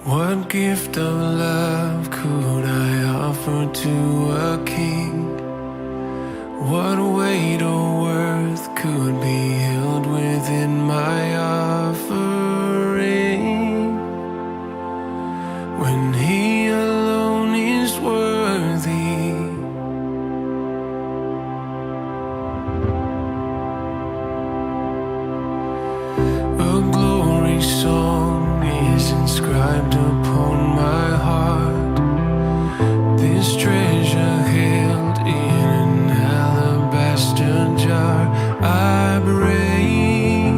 What gift of love could I offer to a king? What weight or worth could be held within my offering? When he alone is worthy, a glory song is inscribed upon my heart. This treasure held in an alabaster jar I break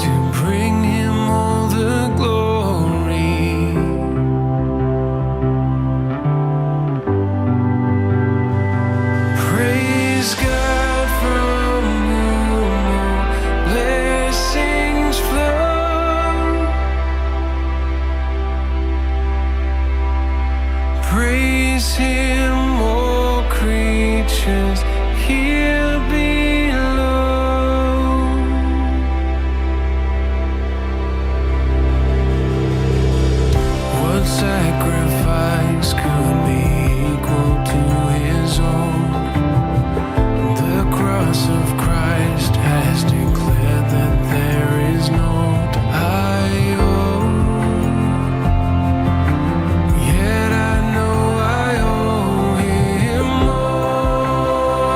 to bring him all the glory. Praise God from whom all blessings flow. Praise him, all creatures here below. What sacrifice could be equal to his own? The cross of Christ has declared that there is no I owe. Yet I know I owe him more.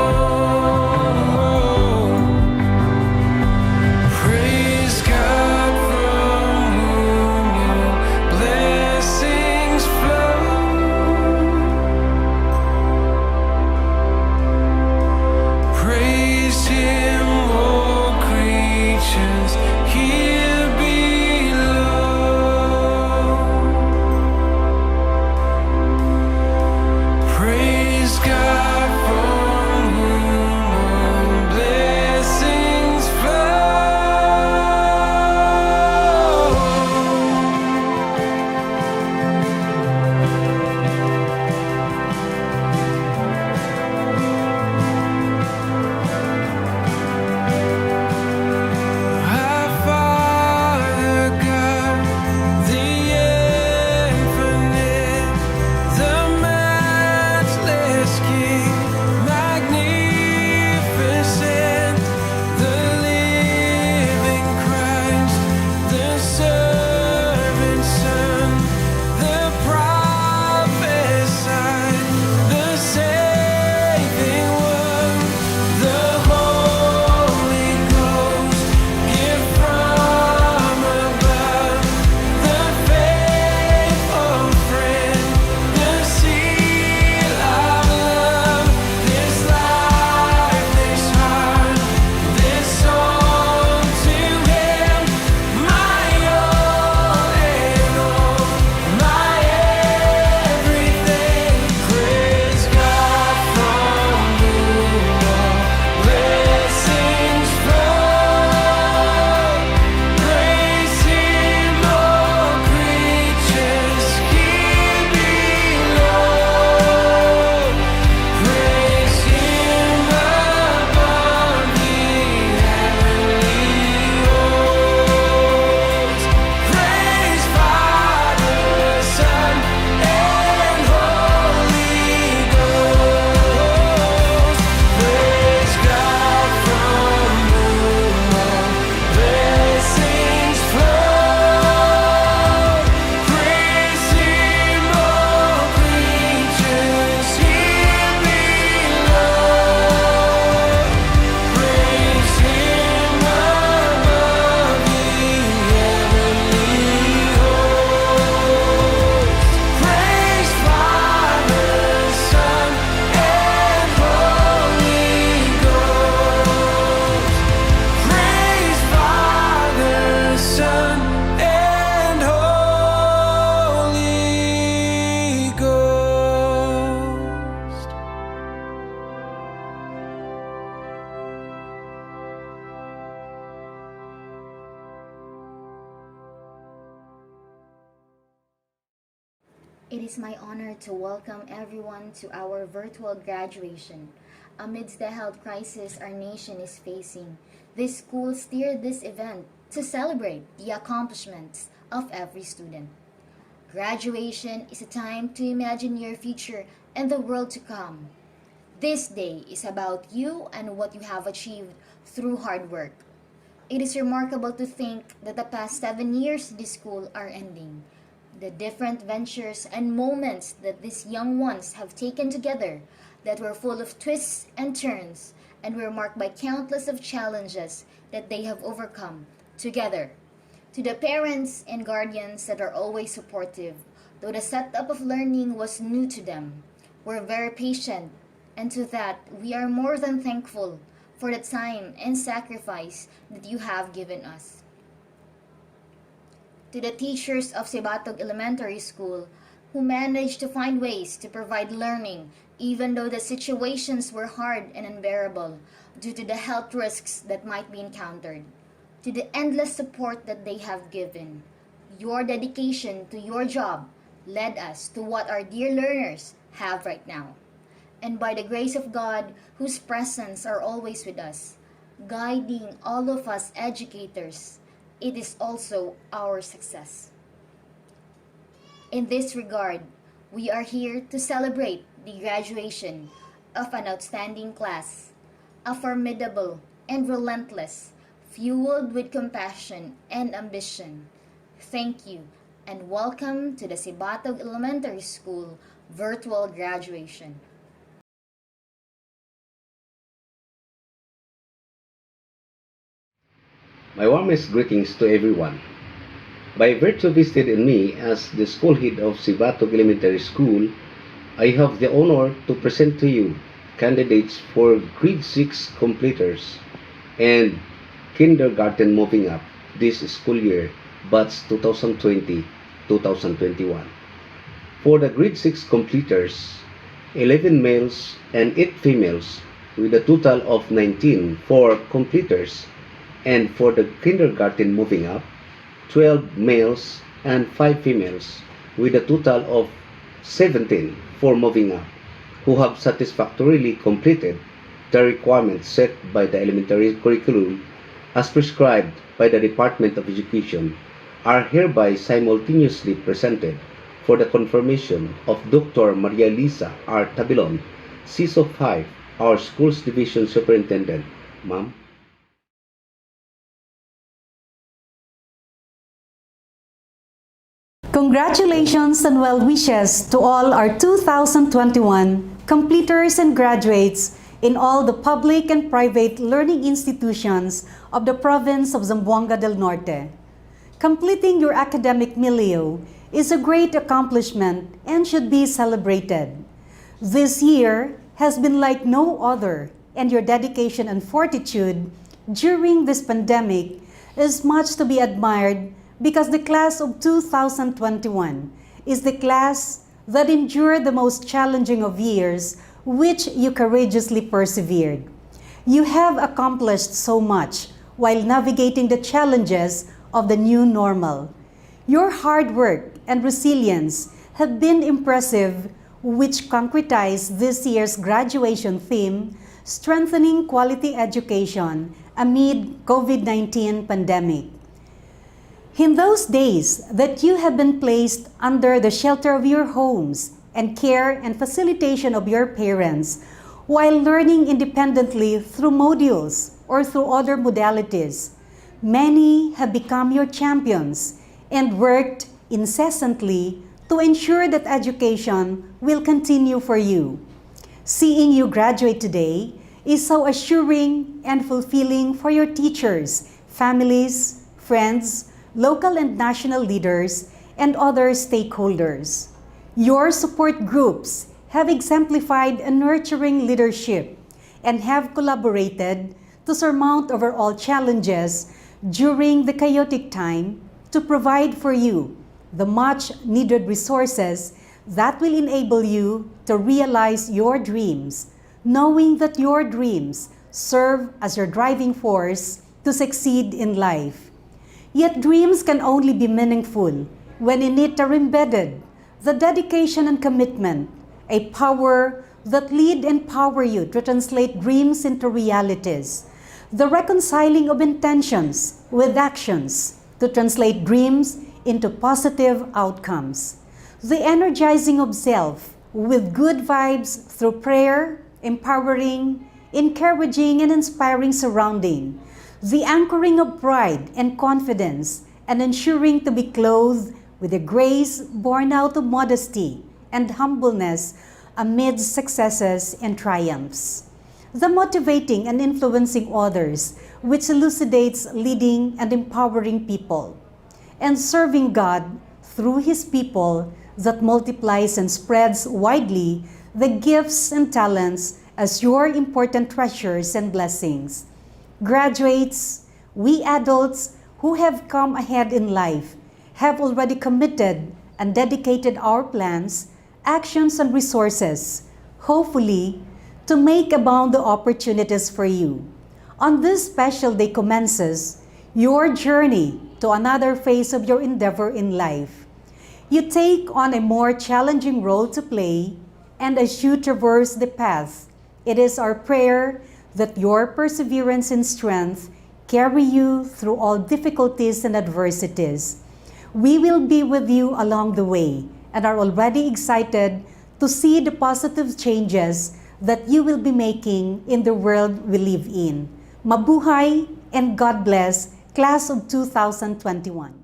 It is my honor to welcome everyone to our virtual graduation. Amidst the health crisis our nation is facing, this school steered this event to celebrate the accomplishments of every student. Graduation is a time to imagine your future and the world to come. This day is about you and what you have achieved through hard work. It is remarkable to think that the past 7 years in this school are ending. The different ventures and moments that these young ones have taken together that were full of twists and turns and were marked by countless of challenges that they have overcome together. To the parents and guardians that are always supportive, though the setup of learning was new to them, were very patient, and to that we are more than thankful for the time and sacrifice that you have given us. To the teachers of Sibatog Elementary School who managed to find ways to provide learning even though the situations were hard and unbearable due to the health risks that might be encountered. To the endless support that they have given. Your dedication to your job led us to what our dear learners have right now. And by the grace of God, whose presence are always with us, guiding all of us educators, it is also our success. In this regard, we are here to celebrate the graduation of an outstanding class, a formidable and relentless, fueled with compassion and ambition. Thank you and welcome to the Sibatog Elementary School virtual graduation. My warmest greetings to everyone. By virtue vested in me as the school head of Sibatog Elementary School, I have the honor to present to you candidates for grade 6 completers and kindergarten moving up this school year, batch 2020-2021. For the grade 6 completers, 11 males and 8 females with a total of 19 for completers, and for the kindergarten moving up, 12 males and 5 females with a total of 17 for moving up who have satisfactorily completed the requirements set by the elementary curriculum as prescribed by the Department of Education are hereby simultaneously presented for the confirmation of Dr. Maria Lisa R. Tabilon, CISO 5, our Schools Division Superintendent. Ma'am. Congratulations and well wishes to all our 2021 completers and graduates in all the public and private learning institutions of the province of Zamboanga del Norte. Completing your academic milieu is a great accomplishment and should be celebrated. This year has been like no other, and your dedication and fortitude during this pandemic is much to be admired because the class of 2021 is the class that endured the most challenging of years, which you courageously persevered. You have accomplished so much while navigating the challenges of the new normal. Your hard work and resilience have been impressive, which concretized this year's graduation theme, strengthening quality education amid COVID-19 pandemic. In those days that you have been placed under the shelter of your homes and care and facilitation of your parents, while learning independently through modules or through other modalities, many have become your champions and worked incessantly to ensure that education will continue for you. Seeing you graduate today is so assuring and fulfilling for your teachers, families, friends, local and national leaders, and other stakeholders. Your support groups have exemplified a nurturing leadership and have collaborated to surmount overall challenges during the chaotic time to provide for you the much needed resources that will enable you to realize your dreams, knowing that your dreams serve as your driving force to succeed in life. Yet dreams can only be meaningful when in it are embedded the dedication and commitment, a power that lead and empower you to translate dreams into realities, the reconciling of intentions with actions to translate dreams into positive outcomes, the energizing of self with good vibes through prayer, empowering, encouraging, and inspiring surrounding, the anchoring of pride and confidence, and ensuring to be clothed with a grace born out of modesty and humbleness amidst successes and triumphs. The motivating and influencing others, which elucidates leading and empowering people, and serving God through His people that multiplies and spreads widely the gifts and talents as your important treasures and blessings. Graduates, we adults who have come ahead in life have already committed and dedicated our plans, actions, and resources, hopefully, to make abound the opportunities for you. On this special day commences your journey to another phase of your endeavor in life. You take on a more challenging role to play, and as you traverse the path, it is our prayer that your perseverance and strength carry you through all difficulties and adversities. We will be with you along the way and are already excited to see the positive changes that you will be making in the world we live in. Mabuhay and God bless, Class of 2021.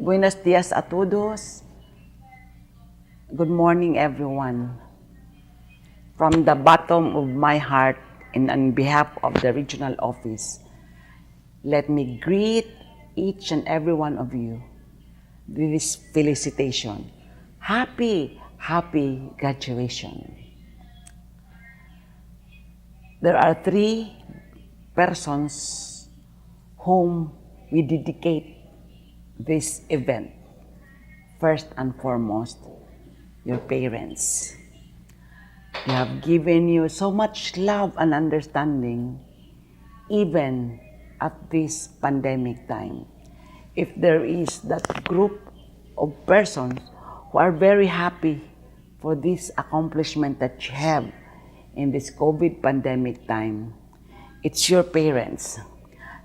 Buenos dias a todos. Good morning, everyone. From the bottom of my heart and on behalf of the regional office, let me greet each and every one of you with this felicitation. Happy graduation. There are 3 persons whom we dedicate this event. First and foremost, your parents. They have given you so much love and understanding even at this pandemic time. If there is that group of persons who are very happy for this accomplishment that you have in this COVID pandemic time, it's your parents.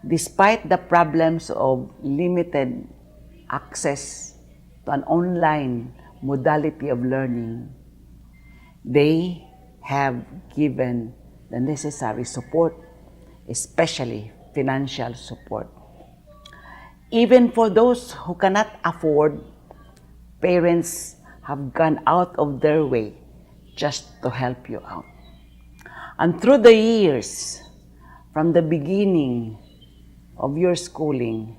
Despite the problems of limited access to an online modality of learning, they have given the necessary support, especially financial support. Even for those who cannot afford, parents have gone out of their way just to help you out. And through the years, from the beginning of your schooling,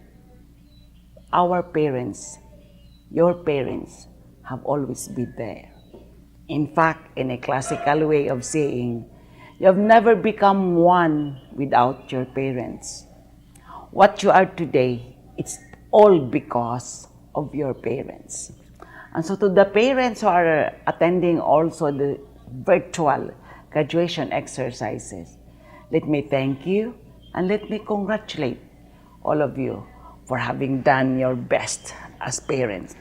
our parents, your parents, have always been there. In fact, in a classical way of saying, you have never become one without your parents. What you are today, it's all because of your parents. And so to the parents who are attending also the virtual graduation exercises, let me thank you and let me congratulate all of you for having done your best as parents.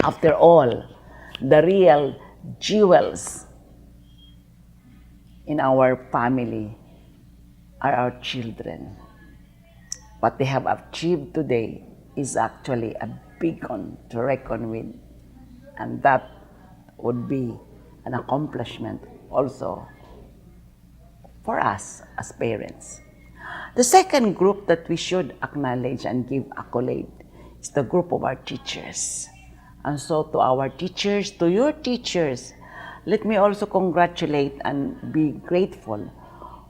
After all, the real jewels in our family are our children. What they have achieved today is actually a big one to reckon with, and that would be an accomplishment also for us as parents. The second group that we should acknowledge and give accolade is the group of our teachers. And so to our teachers, to your teachers, let me also congratulate and be grateful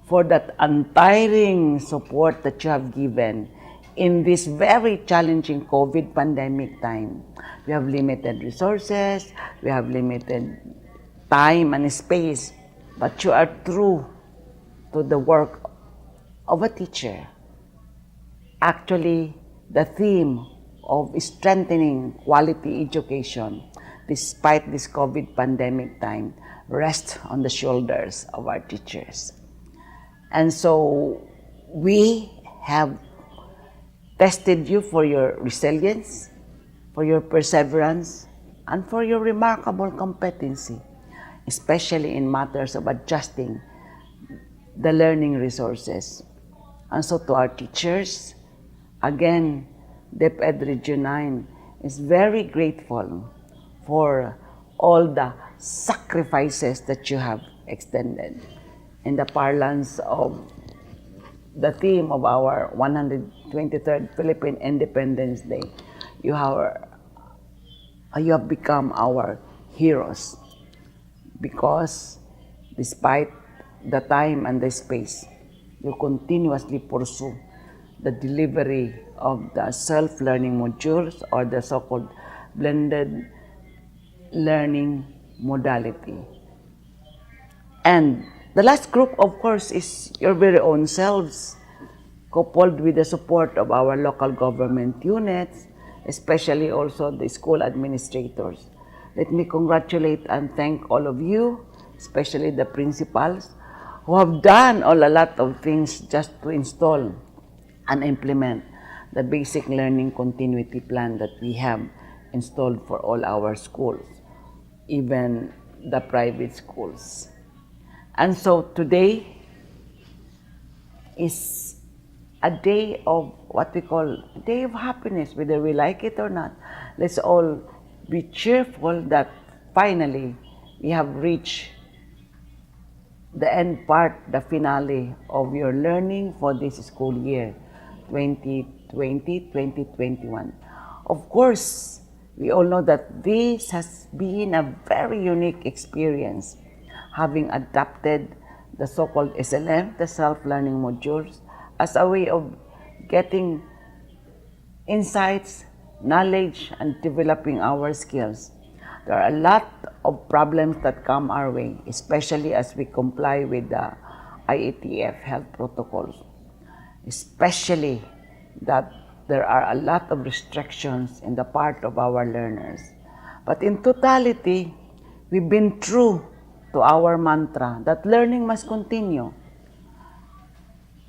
for that untiring support that you have given in this very challenging COVID pandemic time. We have limited resources, we have limited time and space, but you are true to the work of a teacher. Actually, the theme of strengthening quality education despite this COVID pandemic time rest on the shoulders of our teachers. And so we have tested you for your resilience, for your perseverance, and for your remarkable competency, especially in matters of adjusting the learning resources. And so to our teachers, again, DepEd Region 9 is very grateful for all the sacrifices that you have extended. In the parlance of the theme of our 123rd Philippine Independence Day, you have become our heroes because despite the time and the space, you continuously pursue the delivery of the self-learning modules or the so-called blended learning modality. And the last group, of course, is your very own selves, coupled with the support of our local government units, especially also the school administrators. Let me congratulate and thank all of you, especially the principals, who have done a lot of things just to install and implement the basic learning continuity plan that we have installed for all our schools, even the private schools. And so today is a day of what we call a day of happiness, whether we like it or not. Let's all be cheerful that finally we have reached the end part, the finale of your learning for this school year, 2020-2021. Of course, we all know that this has been a very unique experience, having adapted the so-called SLM, the self-learning modules, as a way of getting insights, knowledge, and developing our skills. There are a lot of problems that come our way, especially as we comply with the IATF health protocols, especially that there are a lot of restrictions in the part of our learners. But in totality, we've been true to our mantra that learning must continue.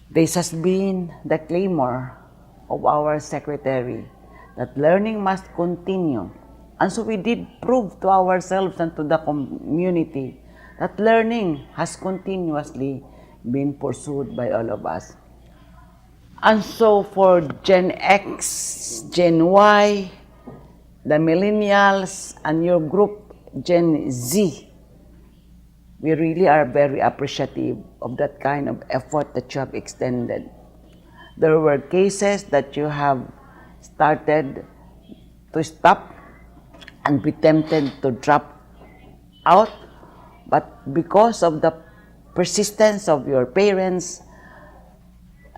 This has been the clamor of our secretary, that learning must continue. And so we did prove to ourselves and to the community that learning has continuously been pursued by all of us. And so for Gen X, Gen Y, the millennials, and your group, Gen Z, we really are very appreciative of that kind of effort that you have extended. There were cases that you have started to stop and be tempted to drop out, but because of the persistence of your parents,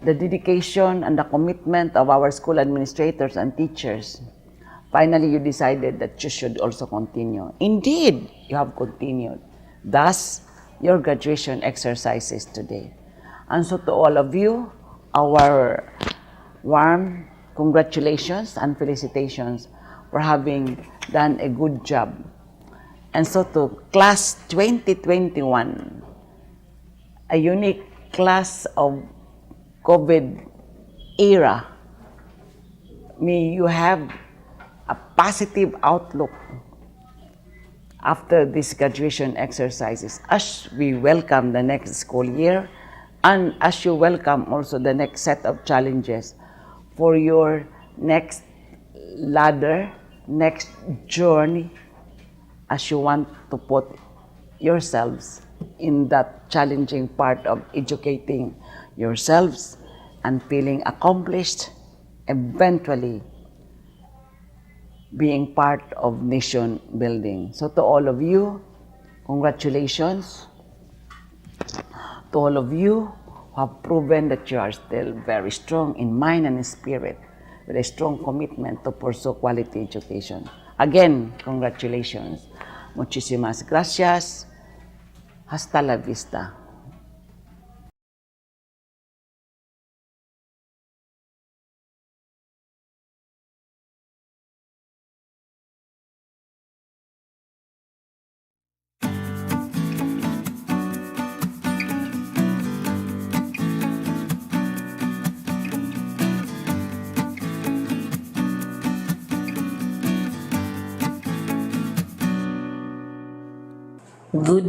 the dedication and the commitment of our school administrators and teachers, finally you decided that you should also continue. Indeed, you have continued. Thus, your graduation exercises today. And so to all of you, our warm congratulations and felicitations for having done a good job. And so to class 2021, a unique class of COVID era, may you have a positive outlook after these graduation exercises as we welcome the next school year and as you welcome also the next set of challenges for your next ladder, next journey, as you want to put yourselves in that challenging part of educating yourselves and feeling accomplished, eventually being part of nation building. So to all of you, congratulations. To all of you who have proven that you are still very strong in mind and in spirit, with a strong commitment to pursue quality education. Again, congratulations. Muchísimas gracias. Hasta la vista.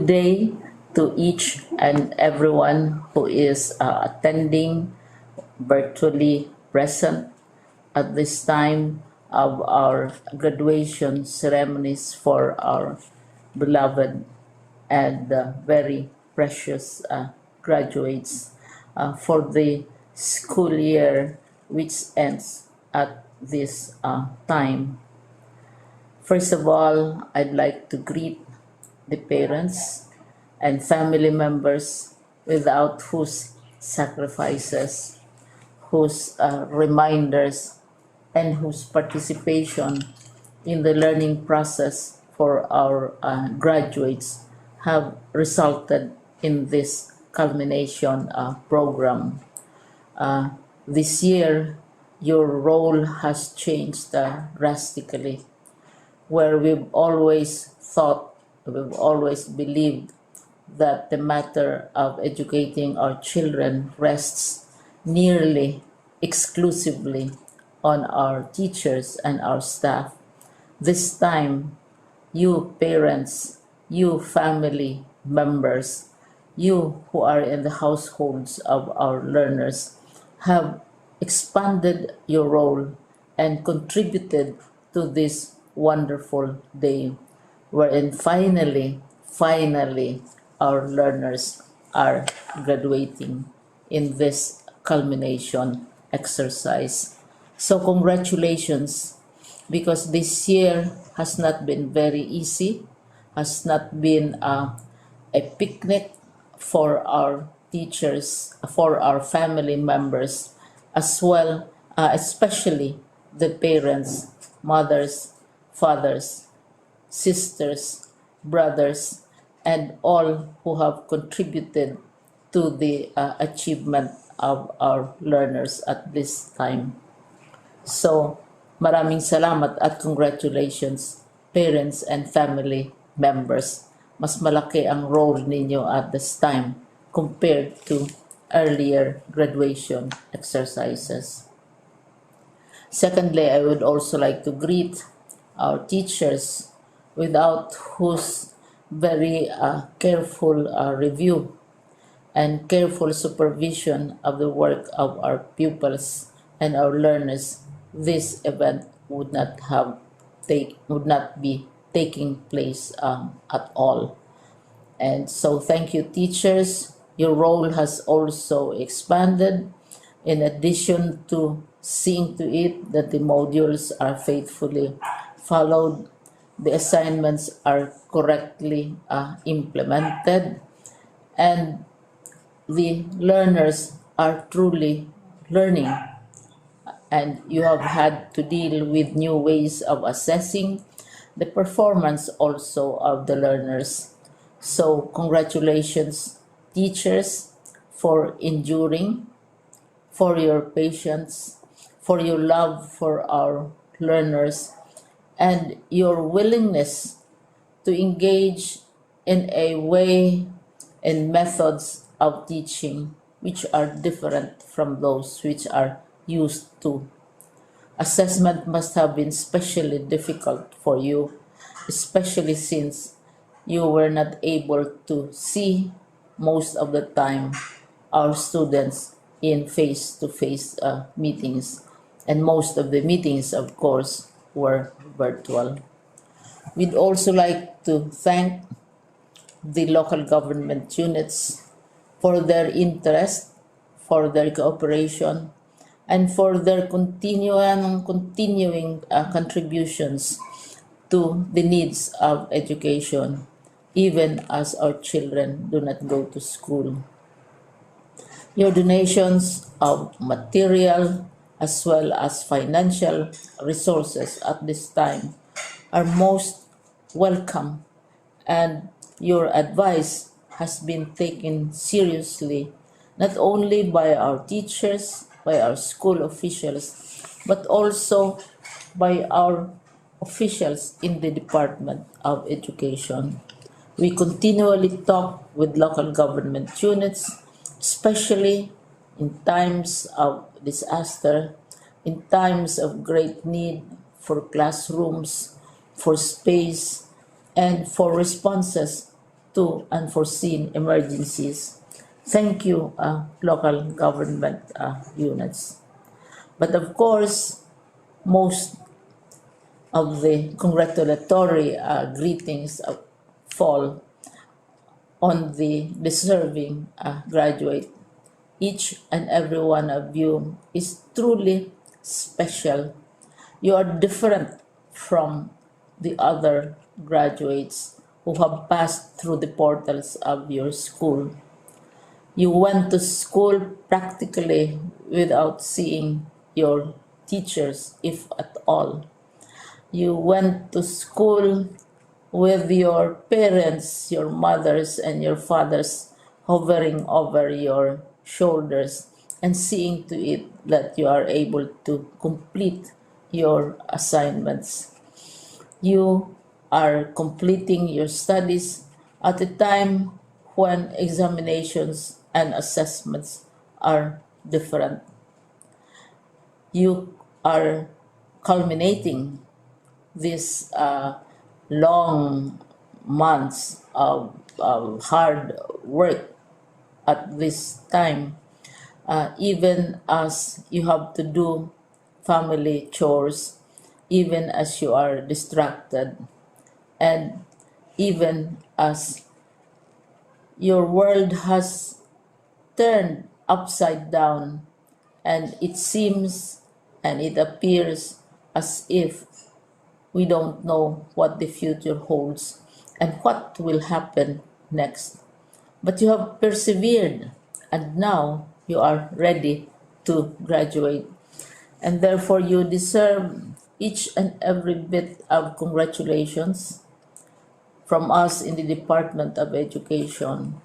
Good day to each and everyone who is attending virtually present at this time of our graduation ceremonies for our beloved and very precious graduates for the school year which ends at this time. First of all, I'd like to greet the parents and family members without whose sacrifices, whose reminders, and whose participation in the learning process for our graduates have resulted in this culmination program. This year, your role has changed drastically, where we've always believed that the matter of educating our children rests nearly exclusively on our teachers and our staff. This time, you parents, you family members, you who are in the households of our learners have expanded your role and contributed to this wonderful day wherein finally our learners are graduating in this culmination exercise. So congratulations, because this year has not been very easy, has not been a picnic for our teachers, for our family members, as well, especially the parents, mothers, fathers, sisters, brothers, and all who have contributed to the achievement of our learners at this time. So, maraming salamat at congratulations, parents and family members. Mas malaki ang role ninyo at this time compared to earlier graduation exercises. Secondly, I would also like to greet our teachers, without whose very careful review and careful supervision of the work of our pupils and our learners, this event would not be taking place at all. And so thank you, teachers. Your role has also expanded, in addition to seeing to it that the modules are faithfully followed, the assignments are correctly implemented, and the learners are truly learning. And you have had to deal with new ways of assessing the performance also of the learners. So congratulations, teachers, for enduring, for your patience, for your love for our learners, and your willingness to engage in a way and methods of teaching which are different from those which are used to. Assessment must have been especially difficult for you, especially since you were not able to see most of the time our students in face-to-face meetings, and most of the meetings, of course, were virtual. We'd also like to thank the local government units for their interest, for their cooperation, and for their continuing contributions to the needs of education, even as our children do not go to school. Your donations of material as well as financial resources at this time are most welcome, and your advice has been taken seriously not only by our teachers, by our school officials, but also by our officials in the Department of Education. We continually talk with local government units, especially in times of disaster, in times of great need for classrooms, for space, and for responses to unforeseen emergencies. Thank you, local government units. But of course, most of the congratulatory greetings fall on the deserving graduate. Each and every one of you is truly special. You are different from the other graduates who have passed through the portals of your school. You went to school practically without seeing your teachers, if at all. You went to school with your parents, your mothers, and your fathers hovering over your shoulders and seeing to it that you are able to complete your assignments. You are completing your studies at a time when examinations and assessments are different. You are culminating these long months of hard work at this time, even as you have to do family chores, even as you are distracted, and even as your world has turned upside down, and it seems and it appears as if we don't know what the future holds and what will happen next. But you have persevered, and now you are ready to graduate. And therefore, you deserve each and every bit of congratulations from us in the Department of Education,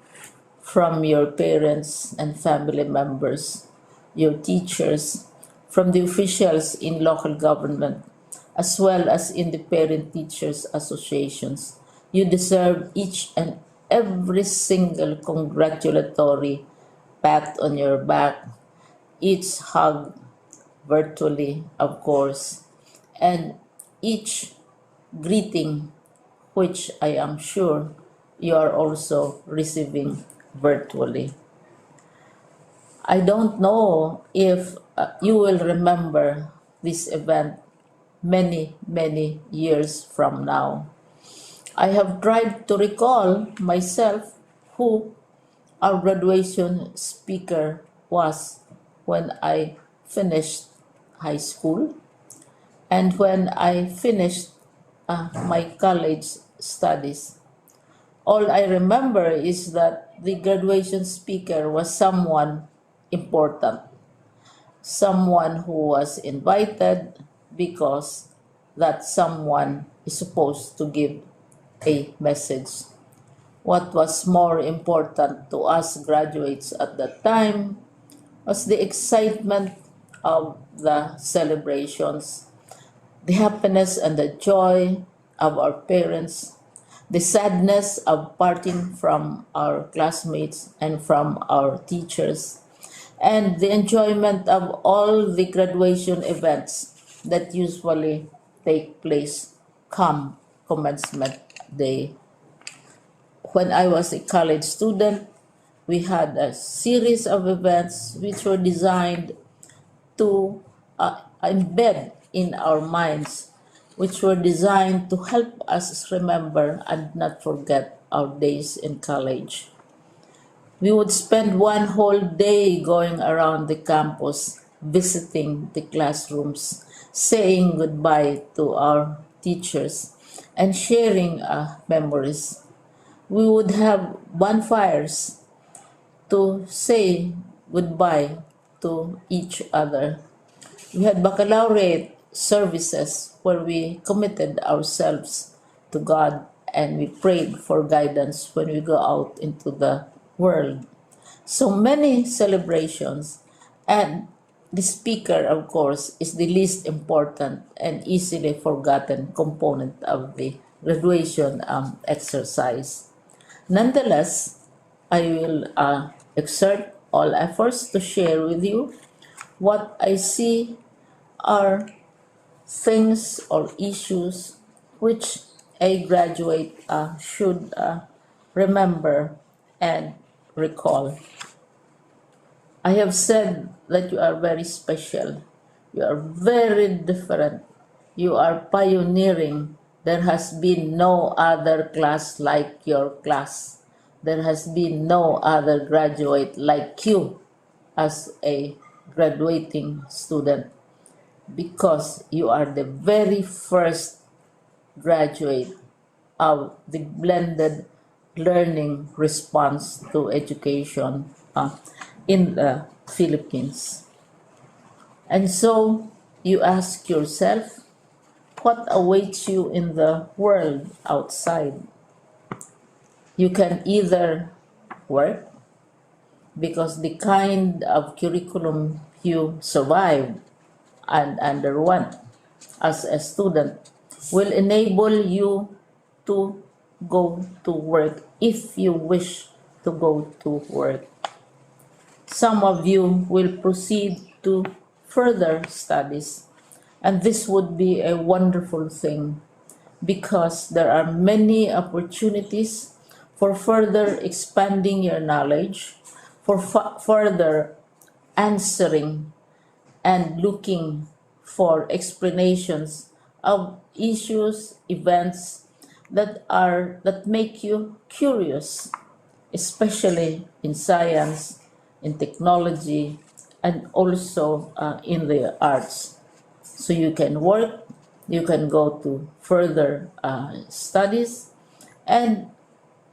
from your parents and family members, your teachers, from the officials in local government, as well as in the parent teachers associations. You deserve each and every single congratulatory pat on your back, each hug virtually, of course, and each greeting, which I am sure you are also receiving virtually. I don't know if you will remember this event many, many years from now. I have tried to recall myself who our graduation speaker was when I finished high school and when I finished my college studies. All I remember is that the graduation speaker was someone important, someone who was invited because that someone is supposed to give a message. What was more important to us graduates at that time was the excitement of the celebrations, the happiness and the joy of our parents, the sadness of parting from our classmates and from our teachers, and the enjoyment of all the graduation events that usually take place come commencement day. When I was a college student, we had a series of events which were designed to embed in our minds, which were designed to help us remember and not forget our days in college. We would spend one whole day going around the campus, visiting the classrooms, saying goodbye to our teachers, and sharing memories. We would have bonfires to say goodbye to each other. We had baccalaureate services where we committed ourselves to God and we prayed for guidance when we go out into the world. So many celebrations, and the speaker, of course, is the least important and easily forgotten component of the graduation exercise. Nonetheless, I will exert all efforts to share with you what I see are things or issues which a graduate should remember, and recall. I have said that you are very special. You are very different. You are pioneering. There has been no other class like your class. There has been no other graduate like you as a graduating student, because you are the very first graduate of the blended learning response to education in the Philippines. And so you ask yourself, what awaits you in the world outside? You can either work, because the kind of curriculum you survived and underwent as a student will enable you to go to work if you wish to go to work. Some of you will proceed to further studies, and this would be a wonderful thing, because there are many opportunities for further expanding your knowledge, for further answering and looking for explanations of issues, events that make you curious, especially in science, in technology, and also in the arts. So you can work, you can go to further studies, and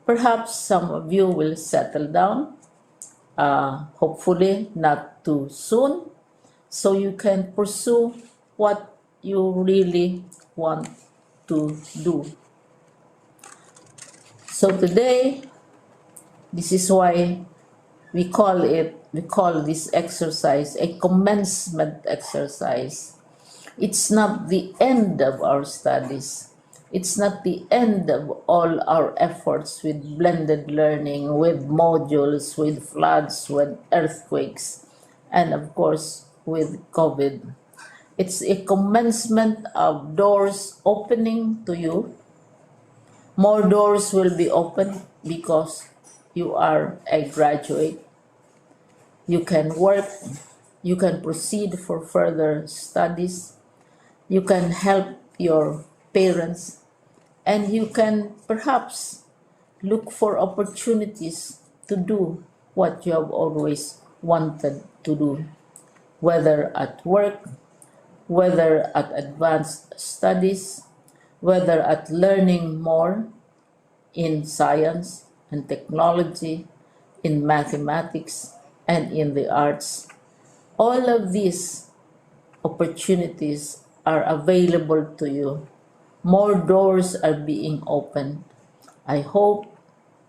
perhaps some of you will settle down, hopefully not too soon, so you can pursue what you really want to do. So today, this is why we call this exercise a commencement exercise. It's not the end of our studies. It's not the end of all our efforts with blended learning, with modules, with floods, with earthquakes, and of course with COVID. It's a commencement of doors opening to you. More doors will be opened because you are a graduate. You can work, you can proceed for further studies, you can help your parents, and you can perhaps look for opportunities to do what you have always wanted to do, whether at work, whether at advanced studies, whether at learning more in science and technology, in mathematics, and in the arts. All of these opportunities are available to you. More doors are being opened. I hope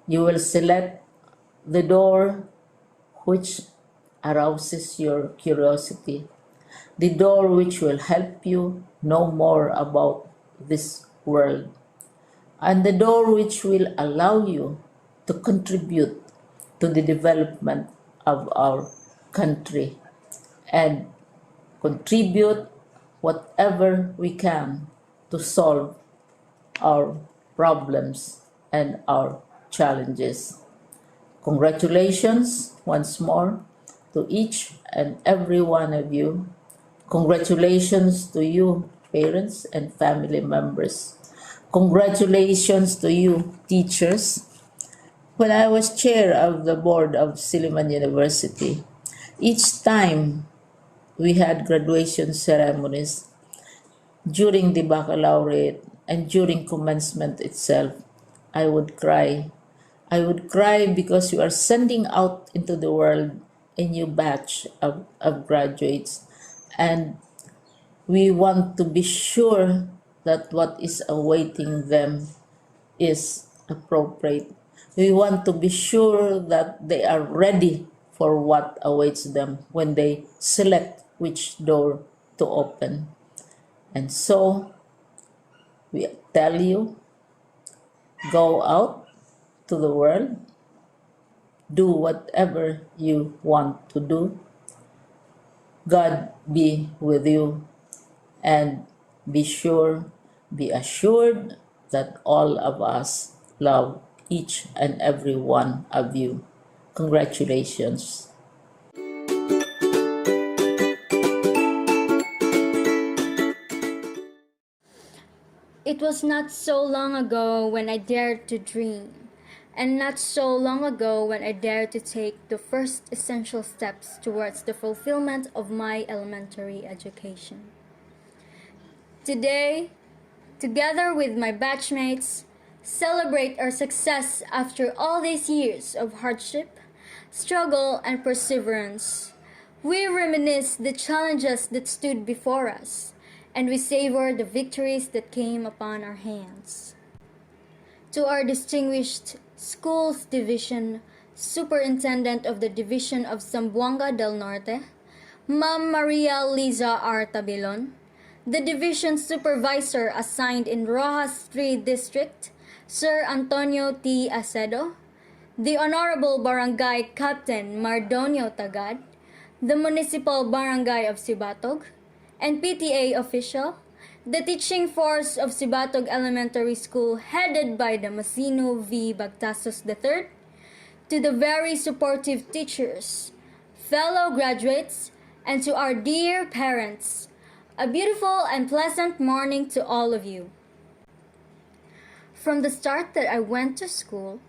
you will select the door which arouses your curiosity, the door which will help you know more about this world, and the door which will allow you to contribute to the development of our country and contribute whatever we can to solve our problems and our challenges. Congratulations once more to each and every one of you. Congratulations to you, parents and family members. Congratulations to you, teachers. When I was chair of the board of Silliman University, each time we had graduation ceremonies, during the baccalaureate and during commencement itself, I would cry. I would cry because you are sending out into the world a new batch of graduates, and we want to be sure that what is awaiting them is appropriate. We want to be sure that they are ready for what awaits them when they select which door to open. And so we tell you, go out to the world, do whatever you want to do. God be with you, and be assured that all of us love each and every one of you. Congratulations. It was not so long ago when I dared to dream, and not so long ago when I dared to take the first essential steps towards the fulfillment of my elementary education. Today, together with my batchmates, celebrate our success after all these years of hardship, struggle, and perseverance. We reminisce the challenges that stood before us, and we savor the victories that came upon our hands. To our distinguished Schools Division Superintendent of the Division of Zamboanga del Norte, Ma'am Maria Liza R. Tabilon, the Division Supervisor assigned in Roxas III District, Sir Antonio T. Acedo, the Honorable Barangay Captain Mardonio Tagad, the Municipal Barangay of Sibatog, and PTA official, the teaching force of Sibatog Elementary School headed by the Masino V. Bagtasos III, to the very supportive teachers, fellow graduates, and to our dear parents, a beautiful and pleasant morning to all of you. From the start that I went to school,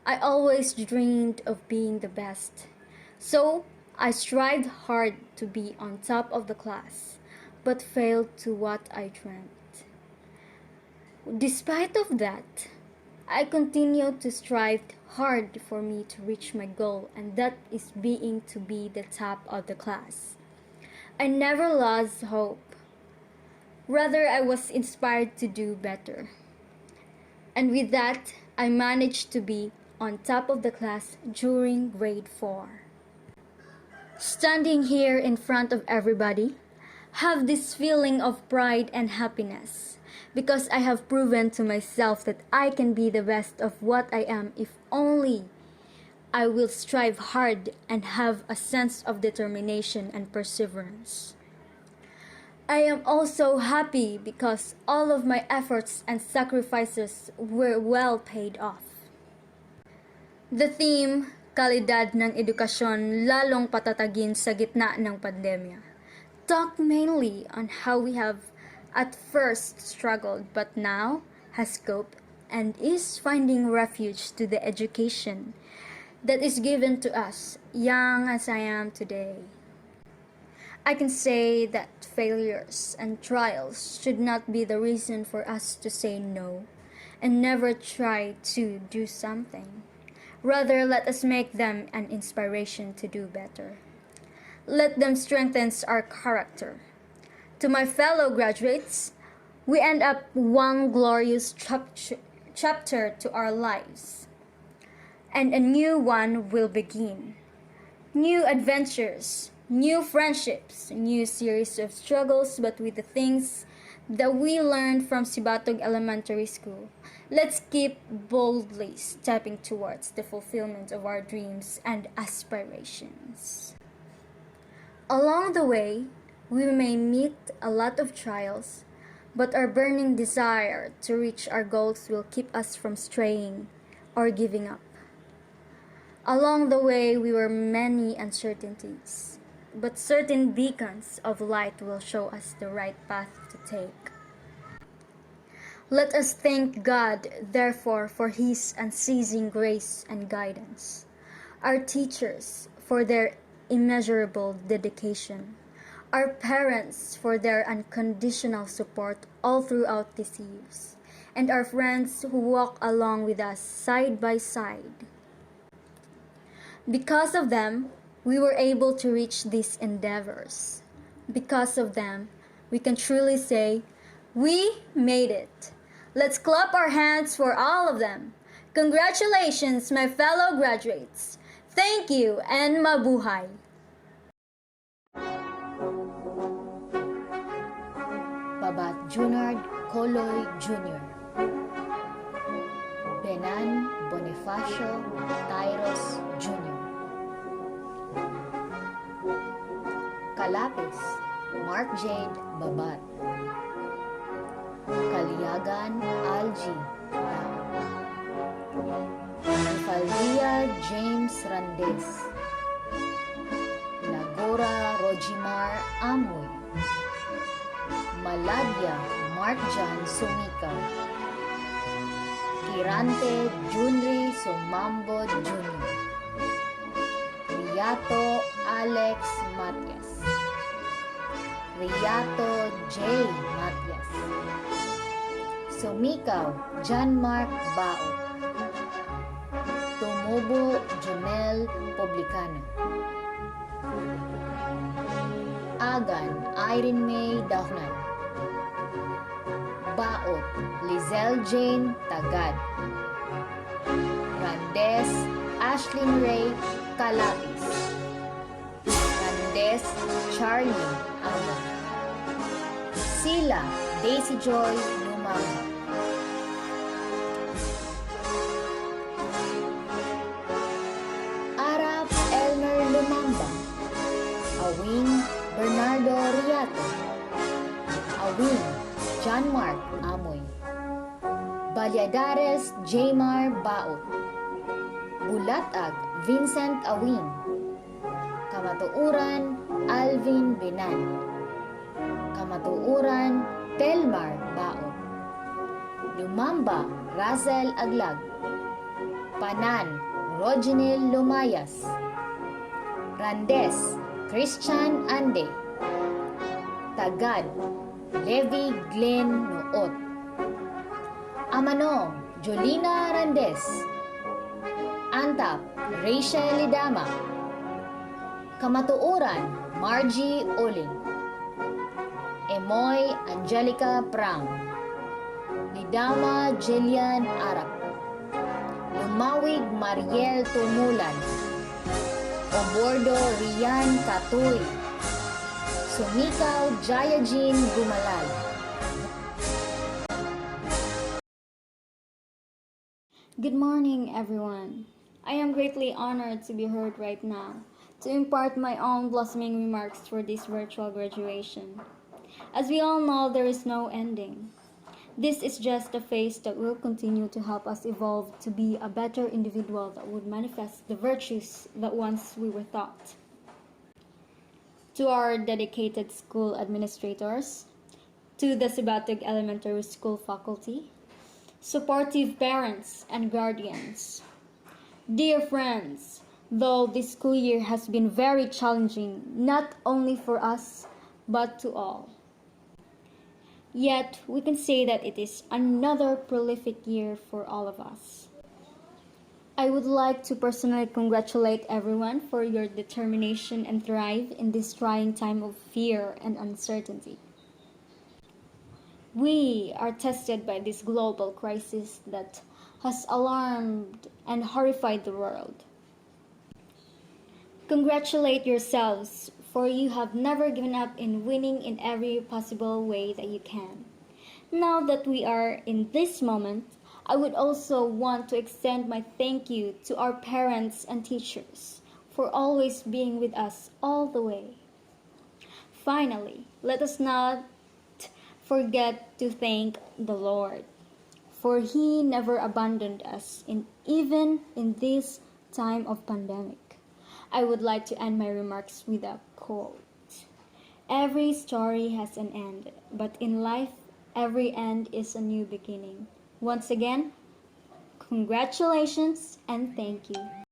I always dreamed of being the best. So I strived hard to be on top of the class, but failed to what I dreamt. Despite of that, I continued to strive hard for me to reach my goal, and that is being to be the top of the class. I never lost hope. Rather, I was inspired to do better. And with that, I managed to be on top of the class during grade 4. Standing here in front of everybody, have this feeling of pride and happiness because I have proven to myself that I can be the best of what I am if only I will strive hard and have a sense of determination and perseverance. I am also happy because all of my efforts and sacrifices were well paid off. The theme, kalidad ng edukasyon lalong patatagin sa gitna ng pandemya, talk mainly on how we have at first struggled but now has coped and is finding refuge to the education that is given to us, young as I am today. I can say that failures and trials should not be the reason for us to say no and never try to do something. Rather, let us make them an inspiration to do better. Let them strengthen our character. To my fellow graduates, we end up one glorious chapter to our lives, and a new one will begin. New adventures, new friendships, new series of struggles, but with the things that we learned from Sibatog Elementary School. Let's keep boldly stepping towards the fulfillment of our dreams and aspirations. Along the way, we may meet a lot of trials, but our burning desire to reach our goals will keep us from straying or giving up. Along the way, we were many uncertainties, but certain beacons of light will show us the right path to take. Let us thank God, therefore, for His unceasing grace and guidance, our teachers for their immeasurable dedication, our parents for their unconditional support all throughout these years, and our friends who walk along with us side by side. Because of them, we were able to reach these endeavors. Because of them, we can truly say, we made it. Let's clap our hands for all of them. Congratulations, my fellow graduates. Thank you and mabuhay. Babat Junard Coloy Jr. Benan Bonifacio Tyros Jr. Kalapis Mark Jade Babat. Kaliagan Algie Lam. James Randes, Lagora Rojimar Amoy, Maladya Mark John Sumikaw, Kirante Junri Sumambod Jr., Riato Alex Matias, Riato J. Matias, Sumikaw John Mark Bao, Tumubo Junel Publicano, Agan Irene May Dahnan, Baot Lizelle Jane Tagad, Randes Ashlyn Ray Calatis, Randes Charlie Amon, Sila Daisy Joy Lumanga, Arap Elmer Lumamba, Awing Bernardo Riato, Awing John Mark Amoy, Balyadares Jmar Baot, Bulatag Vincent Awing, Kamatuuran Alvin Benan, Kamatuuran Telmar Baot, Lumamba Razel Aglag, Panan Roginil Lumayas, Randes Christian Ande, Tagad Levi Glenn Nuot, Amano Jolina Randes, Antap Rachel Lidama, Kamatuuran Margie Oling, Emoy Angelica Prang, Lidama Jillian Arap, Lumawig Mariel Tumulan, Obordo Rian Katoy, Sumikaw Jayajin Gumalal. Good morning, everyone. I am greatly honored to be heard right now to impart my own blossoming remarks for this virtual graduation. As we all know, there is no ending. This is just a phase that will continue to help us evolve to be a better individual that would manifest the virtues that once we were taught. To our dedicated school administrators, to the Sibatog Elementary School faculty, supportive parents and guardians. Dear friends, though this school year has been very challenging, not only for us, but to all. Yet, we can say that it is another prolific year for all of us. I would like to personally congratulate everyone for your determination and thrive in this trying time of fear and uncertainty. We are tested by this global crisis that has alarmed and horrified the world. Congratulate yourselves, for you have never given up in winning in every possible way that you can. Now that we are in this moment, I would also want to extend my thank you to our parents and teachers for always being with us all the way. Finally, let us not forget to thank the Lord, for He never abandoned us even in this time of pandemic. I would like to end my remarks with a quote. Every story has an end, but in life, every end is a new beginning. Once again, congratulations and thank you.